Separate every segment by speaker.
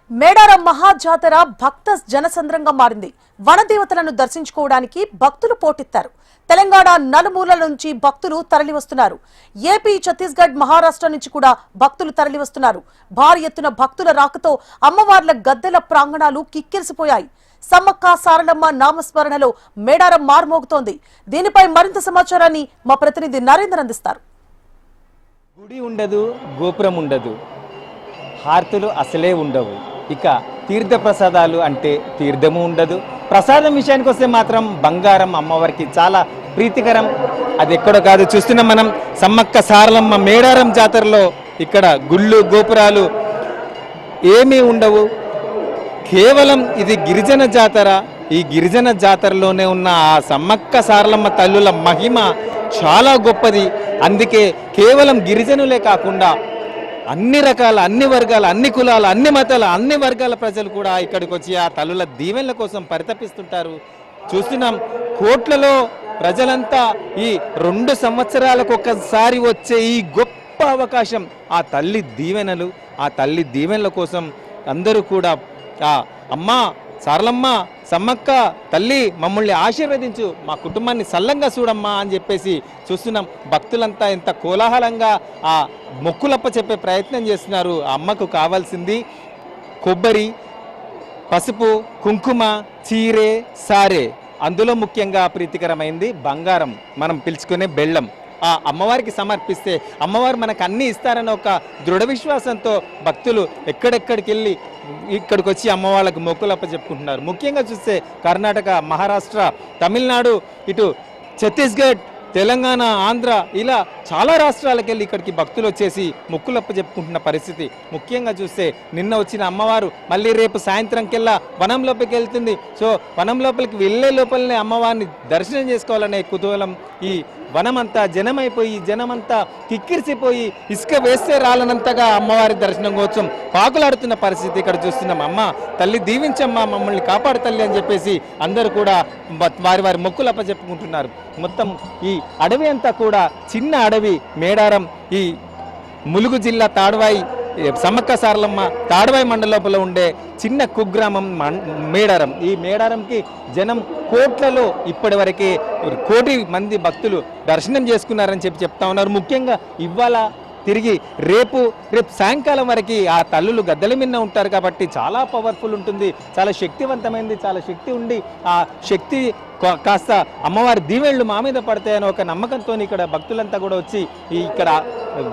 Speaker 1: మేడారం మహాజాతర భక్త జనసంద్రంగా మారింది. వనదేవతలను దర్శించుకోవడానికి భక్తులు పోటెత్తారు. తెలంగాణ నలుమూలల నుంచి భక్తులు తరలివస్తున్నారు. ఏపీ, ఛత్తీస్గఢ్, మహారాష్ట్ర నుంచి కూడా భక్తులు తరలివస్తున్నారు. భారీ ఎత్తున భక్తుల రాకతో అమ్మవార్ల గద్దెల ప్రాంగణాలు కిక్కిరిసిపోయాయి. సమ్మక్క సారలమ్మ నామస్మరణలో మేడారం మార్మోగుతోంది. దీనిపై మరింత సమాచారాన్ని మా ప్రతినిధి నరేంద్ర అందిస్తారు.
Speaker 2: గుడి ఉండదు, గోపురం ఉండదు, హారతులు అసలే ఉండవు. ఇక తీర్థ ప్రసాదాలు అంటే తీర్థము ఉండదు. ప్రసాదం విషయానికి వస్తే మాత్రం బంగారం అమ్మవారికి చాలా ప్రీతికరం. అది ఎక్కడో కాదు, చూస్తున్నాం మనం సమ్మక్క సారలమ్మ మేడారం జాతరలో. ఇక్కడ గుళ్ళు గోపురాలు ఏమీ ఉండవు. కేవలం ఇది గిరిజన జాతర. ఈ గిరిజన జాతరలోనే ఉన్న ఆ సమ్మక్క సారలమ్మ తల్లుల మహిమ చాలా గొప్పది. అందుకే కేవలం గిరిజనులే కాకుండా అన్ని రకాల, అన్ని వర్గాల, అన్ని కులాల, అన్ని మతాల, అన్ని వర్గాల ప్రజలు కూడా ఇక్కడికి వచ్చి ఆ తల్లుల దీవెనల కోసం పరితపిస్తుంటారు. చూస్తున్నాం, కోట్లలో ప్రజలంతా ఈ 2 సంవత్సరాలకు ఒక్కసారి వచ్చే ఈ గొప్ప అవకాశం, ఆ తల్లి దీవెనలు, ఆ తల్లి దీవెనల కోసం అందరూ కూడా ఆ అమ్మా సారలమ్మ, సమ్మక్క తల్లి మమ్మల్ని ఆశీర్వదించు, మా కుటుంబాన్ని సల్లంగా చూడమ్మా అని చెప్పేసి చూస్తున్నాం. భక్తులంతా ఎంత కోలాహలంగా ఆ మొక్కులప్ప చెప్పే ప్రయత్నం చేస్తున్నారు. ఆ అమ్మకు కావాల్సింది కొబ్బరి, పసుపు, కుంకుమ, చీరే, సారే. అందులో ముఖ్యంగా ప్రీతికరమైంది బంగారం, మనం పిలుచుకునే బెల్లం. ఆ అమ్మవారికి సమర్పిస్తే అమ్మవారు మనకు అన్నీ ఇస్తారన్న ఒక దృఢ విశ్వాసంతో భక్తులు ఎక్కడెక్కడికి వెళ్ళి ఇక్కడికి వచ్చి అమ్మవాళ్ళకు మొక్కులప్ప చెప్పుకుంటున్నారు. ముఖ్యంగా చూస్తే కర్ణాటక, మహారాష్ట్ర, తమిళనాడు, ఇటు ఛత్తీస్గఢ్, తెలంగాణ, ఆంధ్ర, ఇలా చాలా రాష్ట్రాలకు వెళ్ళి ఇక్కడికి భక్తులు వచ్చేసి మొక్కులప్ప చెప్పుకుంటున్న పరిస్థితి. ముఖ్యంగా చూస్తే నిన్న వచ్చిన అమ్మవారు మళ్ళీ రేపు సాయంత్రంకెల్లా వనం లోపలికి వెళ్తుంది. సో వనం లోపలికి వెళ్ళే లోపలనే అమ్మవారిని దర్శనం చేసుకోవాలనే కుతూహలం. ఈ వనమంతా జనమైపోయి, జనమంతా కిక్కిరిసిపోయి ఇసుక వేస్తే రాలనంతగా అమ్మవారి దర్శనం కోసం పాకులాడుతున్న పరిస్థితి ఇక్కడ చూస్తున్నాం. అమ్మ తల్లి దీవించమ్మా, మమ్మల్ని కాపాడు తల్లి అని చెప్పేసి అందరూ కూడా వారి వారి మొక్కులప్ప చెప్పుకుంటున్నారు. మొత్తం ఈ అడవి అంతా కూడా చిన్న అడవి. మేడారం ఈ ములుగు జిల్లా తాడ్వాయి, సమ్మక్క సారలమ్మ తాడ్వాయి మండలంలో ఉండే చిన్న కుగ్రామం మేడారం. ఈ మేడారంకి జనం కోట్లలో ఇప్పటి వరకే 1 కోటి మంది భక్తులు దర్శనం చేసుకున్నారని చెప్తా ఉన్నారు. ముఖ్యంగా ఇవాళ తిరిగి రేపు సాయంకాలం వరకు ఆ తల్లులు గద్దెల మీద ఉంటారు కాబట్టి చాలా పవర్ఫుల్ ఉంటుంది, చాలా శక్తివంతమైంది. చాలా శక్తి ఉండి ఆ శక్తి కాస్త అమ్మవారి దీవెళ్ళు మా మీద పడతాయని ఒక నమ్మకంతో ఇక్కడ భక్తులంతా కూడా వచ్చి ఇక్కడ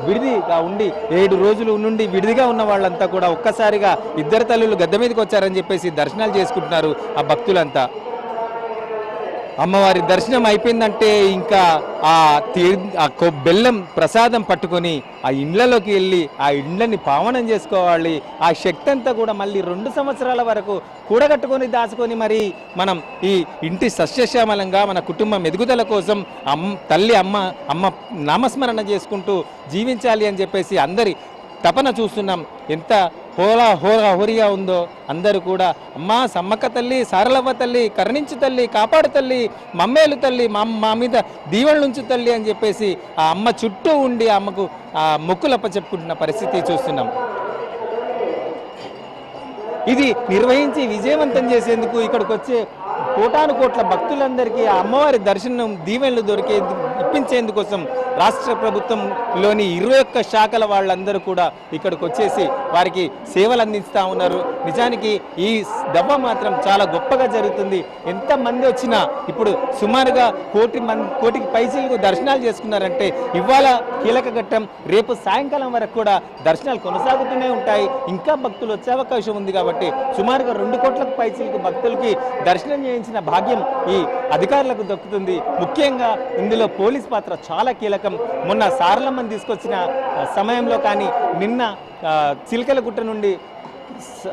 Speaker 2: విడిదిగా ఉండి 7 రోజులు నుండి విడిదిగా ఉన్న వాళ్ళంతా కూడా ఒక్కసారిగా 2 తల్లులు గద్దె మీదకి వచ్చారని చెప్పేసి దర్శనాలు చేసుకుంటున్నారు ఆ భక్తులంతా. అమ్మవారి దర్శనం అయిపోయిందంటే ఇంకా ఆ బెల్లం ప్రసాదం పట్టుకొని ఆ ఇండ్లలోకి వెళ్ళి ఆ ఇండ్లని పావనం చేసుకోవాలి. ఆ శక్తి అంతా కూడా మళ్ళీ 2 సంవత్సరాల వరకు కూడగట్టుకొని దాచుకొని మరి మనం ఈ ఇంటి సస్యశ్యామలంగా మన కుటుంబం ఎదుగుదల కోసం తల్లి అమ్మ నామస్మరణ చేసుకుంటూ జీవించాలి అని చెప్పేసి అందరి తపన చూస్తున్నాం. ఎంత హోరిగా ఉందో అందరూ కూడా అమ్మా సమ్మక్క తల్లి, సారలవ్వ తల్లి, కరుణించు తల్లి, కాపాడు తల్లి, మమ్మేలు తల్లి, మా మీద దీవెనలుంచు తల్లి అని చెప్పేసి ఆ అమ్మ చుట్టూ ఉండి అమ్మకు ఆ మొక్కులప్ప చెప్పుకుంటున్న పరిస్థితి చూస్తున్నాం. ఇది నిర్వహించి విజయవంతం చేసేందుకు ఇక్కడికి వచ్చే కోటాను కోట్ల భక్తులందరికీ ఆ అమ్మవారి దర్శనం దీవెనలు ఇప్పించేందుకోసం రాష్ట్ర ప్రభుత్వంలోని 21 శాఖల వాళ్ళందరూ కూడా ఇక్కడికి వచ్చేసి వారికి సేవలు అందిస్తూ ఉన్నారు. నిజానికి ఈ దవ్వ మాత్రం చాలా గొప్పగా జరుగుతుంది. ఎంతమంది వచ్చినా ఇప్పుడు సుమారుగా కోటికి పైసలకు దర్శనాలు చేసుకున్నారంటే ఇవాళ కీలక ఘట్టం. రేపు సాయంకాలం వరకు కూడా దర్శనాలు కొనసాగుతూనే ఉంటాయి. ఇంకా భక్తులు వచ్చే అవకాశం ఉంది కాబట్టి సుమారుగా 2 కోట్లకు పైసలకు భక్తులకి దర్శనం చేయించిన భాగ్యం ఈ అధికారులకు దక్కుతుంది. ముఖ్యంగా ఇందులో పోలీస్ పాత్ర చాలా కీలకం. మొన్న సారలమ్మని తీసుకొచ్చిన సమయంలో కానీ, నిన్న చిలకలగుట్ట నుండి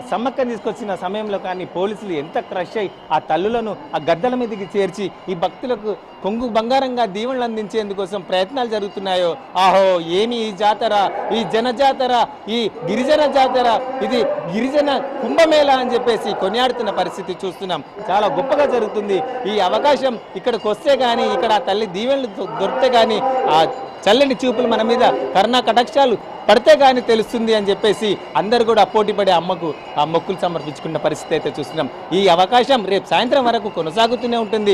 Speaker 2: సమ్మక్కని తీసుకొచ్చిన సమయంలో కానీ పోలీసులు ఎంత క్రష్ అయ్యి ఆ తల్లులను ఆ గద్దెల మీదకి చేర్చి ఈ భక్తులకు కొంగు బంగారంగా దీవెనలు అందించేందుకోసం ప్రయత్నాలు జరుగుతున్నాయో, ఆహో ఏమి ఈ జాతర, ఈ జనజాతర, ఈ గిరిజన జాతర, ఇది గిరిజన కుంభమేళా అని చెప్పేసి కొనియాడుతున్న పరిస్థితి చూస్తున్నాం. చాలా గొప్పగా జరుగుతుంది. ఈ అవకాశం ఇక్కడికి వస్తే కానీ, ఇక్కడ తల్లి దీవెనలు దొరికితే కానీ ఆ చల్లని చూపులు మన మీద కరుణా కటాక్షాలు పడితే కానీ తెలుస్తుంది అని చెప్పేసి అందరూ కూడా పోటీపడి అమ్మకు ఆ మొక్కులు సమర్పించుకున్న పరిస్థితి అయితే చూస్తున్నాం. ఈ అవకాశం రేపు సాయంత్రం వరకు కొనసాగుతూనే ఉంటుంది.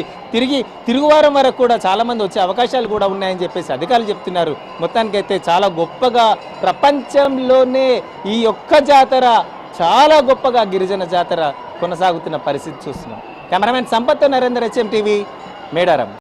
Speaker 2: తిరుగువారం వరకు కూడా చాలా మంది వచ్చే అవకాశాలు కూడా ఉన్నాయని చెప్పేసి అధికారులు చెప్తున్నారు. మొత్తానికైతే చాలా గొప్పగా ప్రపంచంలోనే ఈ ఒక్క జాతర చాలా గొప్పగా గిరిజన జాతర కొనసాగుతున్న పరిస్థితి చూస్తున్నాం. Cameraman Sampath Narender, HM TV, Medaram.